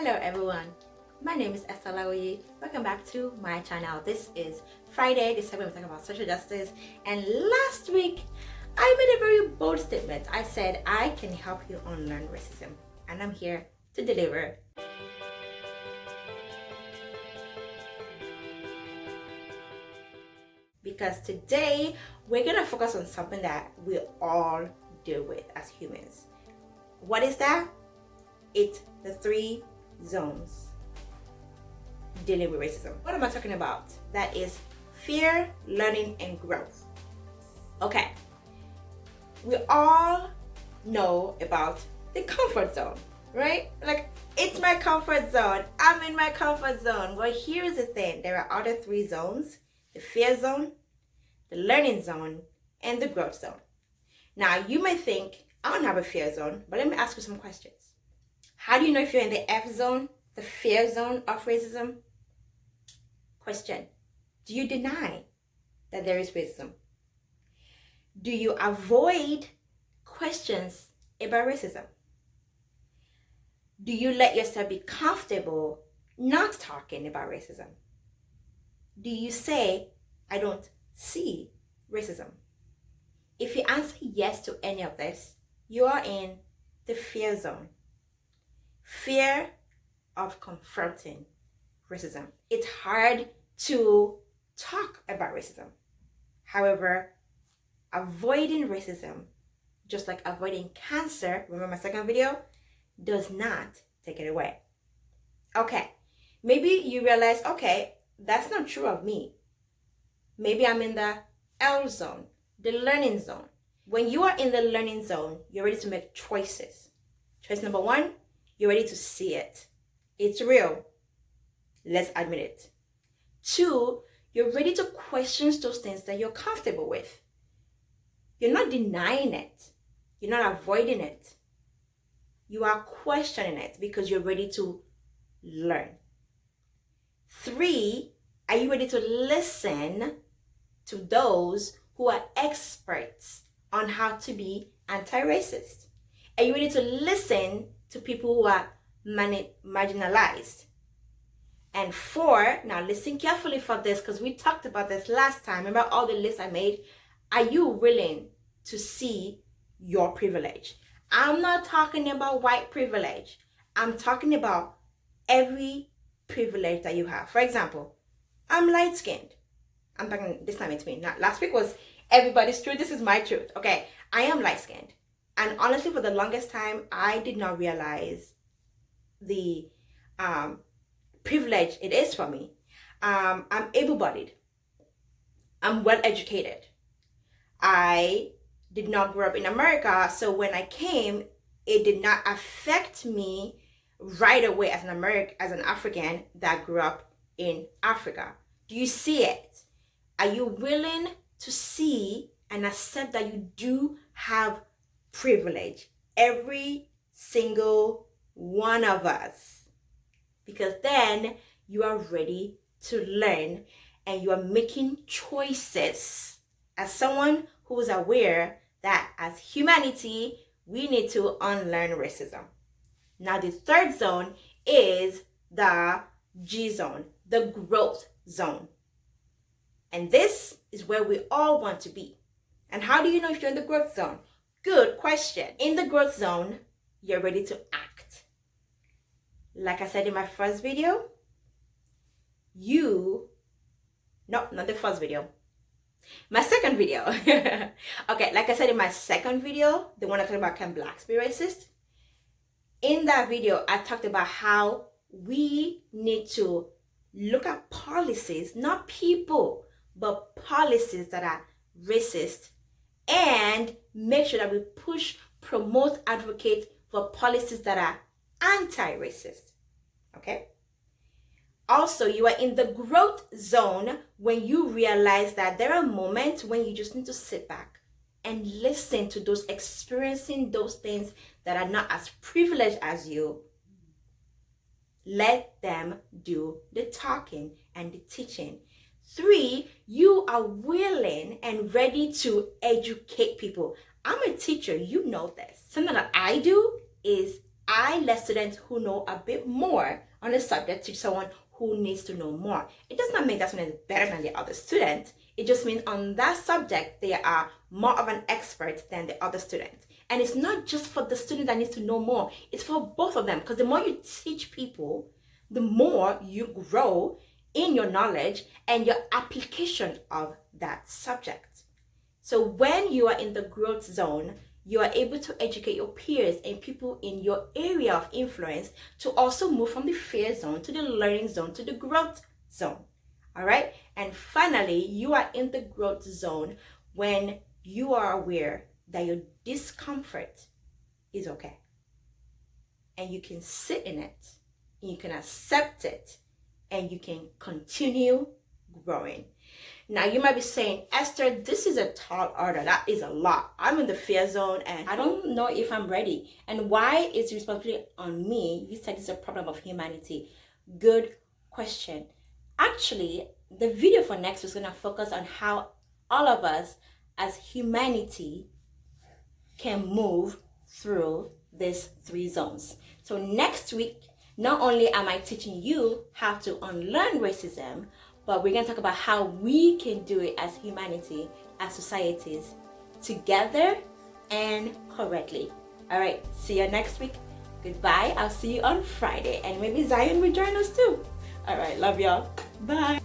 Hello everyone, my name is Esther Laoye. Welcome back to my channel. This is Friday. This time we're talking about social justice, and last week I made a very bold statement. I said I can help you unlearn racism, and I'm here to deliver. Because today we're gonna focus on something that we all deal with as humans. What is that? It's the 3 zones dealing with racism. What am I talking about? That is fear, learning, and growth. Okay, we all know about the comfort zone, right? Like, it's my comfort zone. I'm in my comfort zone. Well, here's the thing. There are other 3 zones: the fear zone, the learning zone, and the growth zone. Now, you may think, I don't have a fear zone, but let me ask you some questions. How do you know if you're in the F zone, the fear zone of racism? Question: do you deny that there is racism? Do you avoid questions about racism? Do you let yourself be comfortable not talking about racism? Do you say, I don't see racism? If you answer yes to any of this, you are in the fear zone. Fear of confronting racism. It's hard to talk about racism. However, avoiding racism, just like avoiding cancer, remember my second video, does not take it away. Okay, maybe you realize, okay, that's not true of me. Maybe I'm in the L zone, the learning zone. When you are in the learning zone, you're ready to make choices. Choice number 1, you're ready to see it. It's real. Let's admit it. 2, you're ready to question those things that you're comfortable with. You're not denying it. You're not avoiding it. You are questioning it because you're ready to learn. 3, are you ready to listen to those who are experts on how to be anti-racist? Are you ready to listen to people who are marginalized? And 4, now listen carefully for this, because we talked about this last time. Remember all the lists I made? Are you willing to see your privilege? I'm not talking about white privilege. I'm talking about every privilege that you have. For example, I'm light-skinned. I'm talking this time it's me. Not last week was everybody's truth. This is my truth. Okay, I am light-skinned. And honestly, for the longest time, I did not realize the privilege it is for me. I'm able-bodied. I'm well-educated. I did not grow up in America, so when I came, it did not affect me right away as an African that grew up in Africa. Do you see it? Are you willing to see and accept that you do have privilege? Every single one of us. Because then you are ready to learn and you are making choices as someone who is aware that as humanity, we need to unlearn racism. Now, the 3rd zone is the G zone, the growth zone. And this is where we all want to be. And how do you know if you're in the growth zone? Good question. In the growth zone, you're ready to act. Like I said in my first video, not the first video, my second video. Okay, like I said in my second video, the one I talked about, can blacks be racist? In that video, I talked about how we need to look at policies, not people, but policies that are racist, and make sure that we push, promote, advocate for policies that are anti-racist. Okay? Also, you are in the growth zone when you realize that there are moments when you just need to sit back and listen to those experiencing those things that are not as privileged as you. Let them do the talking and the teaching. 3, you are willing and ready to educate people. I'm a teacher, you know this. Something that I do is I let students who know a bit more on the subject teach someone who needs to know more. It does not make that student better than the other student. It just means on that subject, they are more of an expert than the other student. And it's not just for the student that needs to know more. It's for both of them. Because the more you teach people, the more you grow in your knowledge and your application of that subject. So when you are in the growth zone, you are able to educate your peers and people in your area of influence to also move from the fear zone to the learning zone to the growth zone. All right. And finally, you are in the growth zone when you are aware that your discomfort is okay. And you can sit in it, and you can accept it, and you can continue growing. Now you might be saying, Esther, this is a tall order. That is a lot. I'm in the fear zone and I don't know if I'm ready. And why is the responsibility on me? You said it's a problem of humanity. Good question. Actually, the video for next is going to focus on how all of us as humanity can move through these 3 zones. So next week, not only am I teaching you how to unlearn racism, but we're going to talk about how we can do it as humanity, as societies, together and correctly. All right, see you next week. Goodbye. I'll see you on Friday. And maybe Zion will join us too. All right, love y'all. Bye.